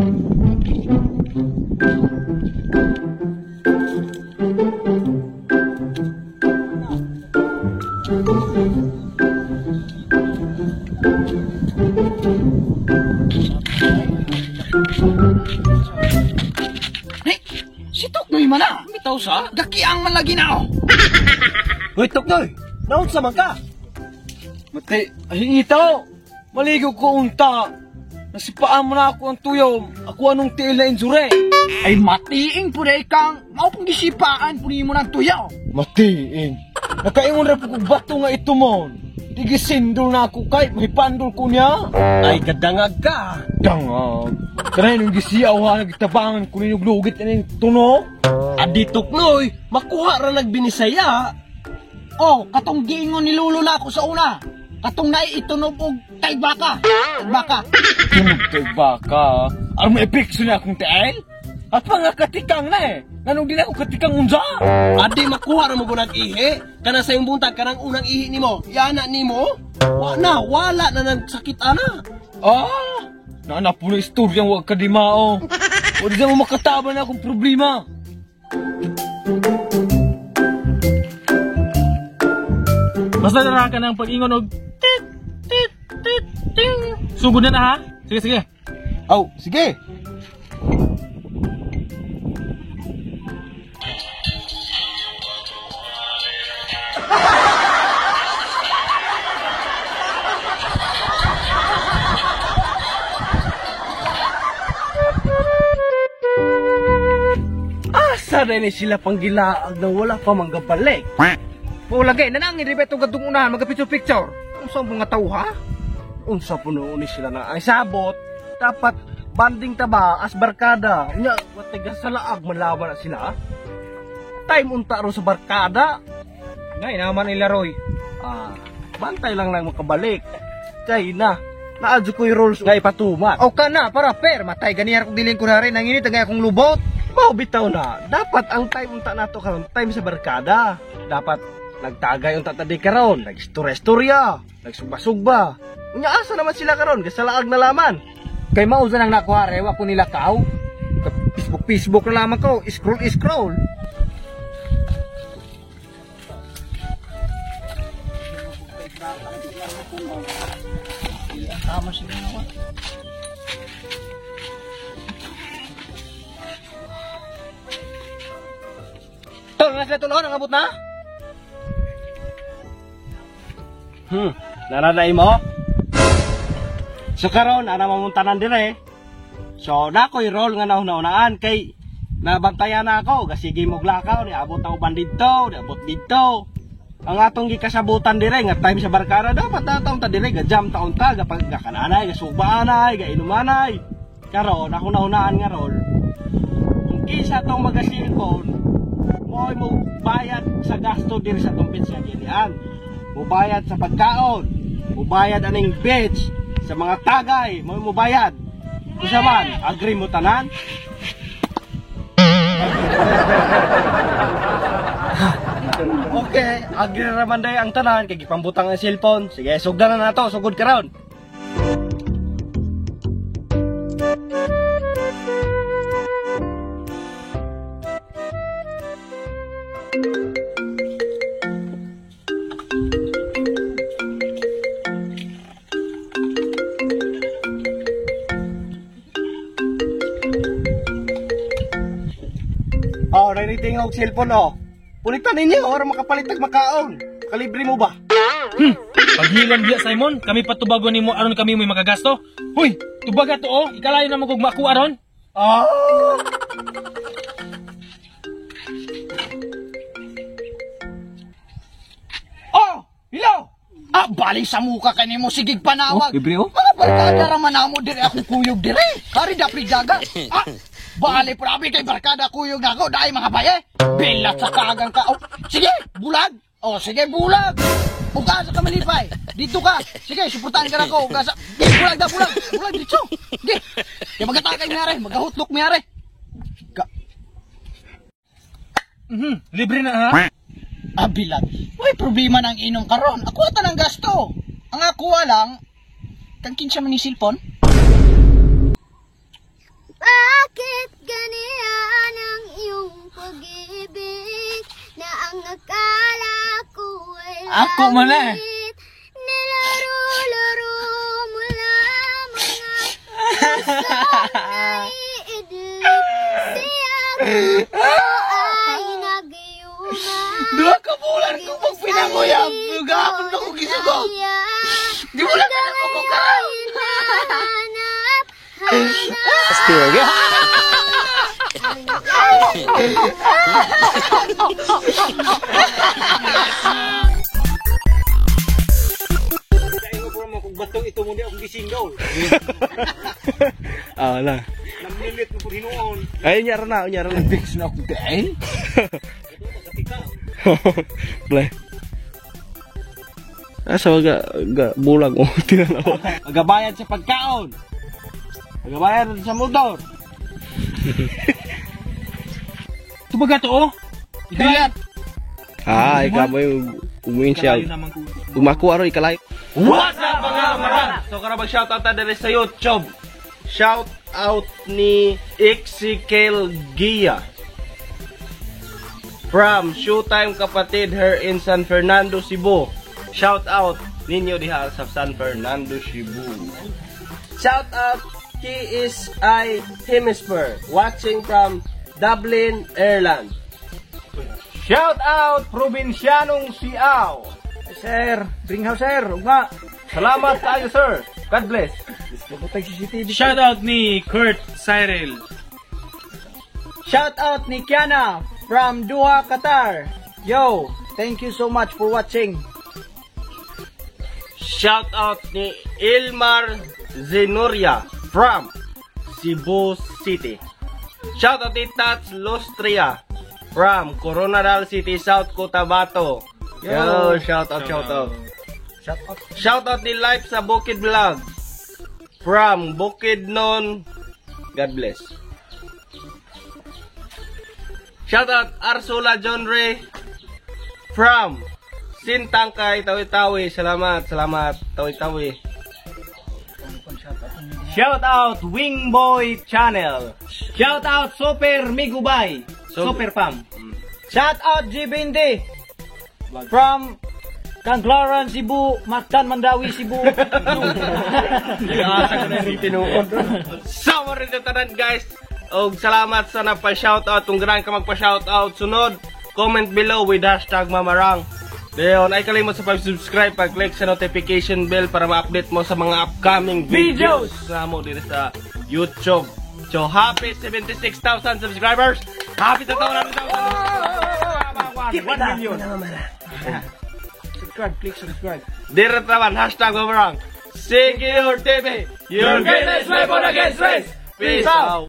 Si Tuknoy man na. Bitaw sa gakiang man lagi na. Hoy, Tuknoy! Naon sa man ka? Matay, ay ito. Maligo ko unta. Nasipaan mo na ako ang tuyom. Ako anong tiil na insure. Ay matiing po na ikang maupang gisipaan po mo ng tuyaw. Matiin. Nakaingon ra po kong bato nga ito mon. Digisindol na ako kahit mahipandol ko niya. Ay, gadangag ka! Dangag. Kanay nung gisiyaw ha, nagtabangan ko ninyong lugit na yung tuno. Adi Tuknoy, makuha ra nagbinisaya. Oh, katong giingon ni Lolo na ako sa una. Katong naiitunog og kay baka. Baka. Tunog kay baka. Alam mo epekso na akong tael? At mga katikang na eh. Nanong din ako katikang unsa? Adi makuha ra mo ko nag-ihi. Kana sa yung buntag, kanang unang ihi nimo. Yana nimo. Wala na nagsakit ana. Ah! Naanap po na istoryang wag kadimao. O di mo makataban na akong problema. Basta na ka ng pag-ingon og tit, tit, tit, ting. Sugod na ha? Sige, sige. Aw, sige. Asa rin sila panggilaag na wala pa manggabalik. Pulagay, nanangin rin ba itong gadong unahan, magka-picture-picture? Ang saan mga tao, ha? Unsa po noon sila na ay sabot. Dapat banding taba as barkada. Nya, watiga sa laag malaman na sila. Time unta ro sa barkada. Ngay naman nila, Roy. Bantay lang lang makabalik. Kaya na, naadyo ko yung rules nga ipatumat. O ka na, para fair. Matay, ganyan akong diling ko na rin. Nanginit, ang akong lubot. Bitaw na, dapat ang time unta nato karon time sa barkada. Dapat nagtagay unta tadi karon, nagistorya-storya, nagsugba-sugba. Unya asa naman sila karon, gasalaag na laman. Kay mausa nang nakuha rewa ko nilakaw. Facebook na lamang ko, scroll. Tama sila naman. Nasa tulungan, ang abot na? Naraday mo? So karon ana mamuntanan dire. So nakoy roll nga nauna-unaan kay nabantayan na ako, gasige mo glakaw ni abot ang uban didto, ni abot didto. Ang atong gikasabutan dire nga time sa barkada dapat natong ta dire ga jam taon ta ga kananay, ga subaanay, ga inumanay. Karon ako naunaan nga roll. Kung kisa tong magasilpon, mo bayad sa gasto diri sa tumpit sa dirian. Mo bayad sa pagkaon, mo bayad aning beach sa mga tagay, mo bayad. Kusa man, agree mo tanan? Okay, agree raman day ang tanan kay gipambutang ang cellphone. Sige, sugdan na nato, sugod karon. Oh, naniting og cellphone oh. Pulitan ninyo or makapalitag makaon. Kalibre mo ba? Paghilan diya Simon, kami patubago nimo aron kami may magagasto. Hoy, tubaga to oh, ikalayo na mo kog maku aron. Oh, hello. Baling sa muka kanimo sigig panawag. Libre oh? Mga barkada raman namo dire ako kuyog dire. Hari dapri jaga. Bali prabi kay barkada kuyog nako dai mga baye. Bilat sa kagang ka. Oh, sige, bulag. Oh, sige bulag. Ugasa ka malipay. Dito ka. Sige, suportahan ka nako. Ugasa. Bulag da bulag. Bulag dito. Di. Kay magatakay miyare, magahutlok miyare. Libre na ha. Bilag. May problema nang inom karon. Ako ata ng gasto. Ang ako lang kang kinsa man ni cellphone. Ako man eh. Nilaro-laro mula mga naiidlit. Siya ko ay nagyuman. Dua ka bulan ko pag pinanguyab. Gagapon na ko gisugod. Di mo lang ka na kumukaraw. Kaya mo po kung batong ito mo di ako gising daw. Wala. Namlilit mo po hinuon. Ay, nyara na. Fix na ako dahil. Play. Asa ga bulag mo tinanaw. Magabayad sa pagkaon. Magabayad sa motor. Tubaga to oh. Kaya, Ikaw mo yung umuin siya. Ikalayo naman ko. Umaku aro ikalayo. What's up mga maran? So kara mag-shoutout na dere sa YouTube. Shout out ni Exikel Gia. From Showtime Kapatid her in San Fernando, Cebu. Shout out ninyo diha sa San Fernando, Cebu. Shout out KSI Hemisphere watching from Dublin, Ireland. Shout out Provincianong Siaw. Sir, bring house sir. Ugma. Salamat tayo sir. God bless. Shout out ni Kurt Cyril. shout out ni Kiana from Doha, Qatar. Yo, thank you so much for watching. Shout out ni Ilmar Zenoria from Cebu City. Shout out ni Tats Lostria from Coronadal City, South Cotabato. Yo, shout out. Shout out ni Life sa Bukid Vlog from Bukidnon. God bless. Shout out Arsula John Ray from Sintangkay, Tawi-Tawi. Salamat, Tawi-Tawi. Shout out Wingboy Channel. Shout out Super Migubay. Super Pam. Shout out G20 from Kanglaran, Cebu, Mactan, Mandawi, Cebu. Sama rin na tanan guys. Og salamat sa napa-shoutout. Kung ganahan ka magpa-shoutout, sunod, comment below with hashtag Mamarang. Dayon, ay kalimot sa pag-subscribe, pag-click sa notification bell para ma-update mo sa mga upcoming videos na mo dito sa YouTube. So, happy 76,000 subscribers! Happy sa taon natin! 1 million! Subscribe, click subscribe. Dito naman, hashtag Mamarang. Sige your TV, your greatest weapon against race! Peace out!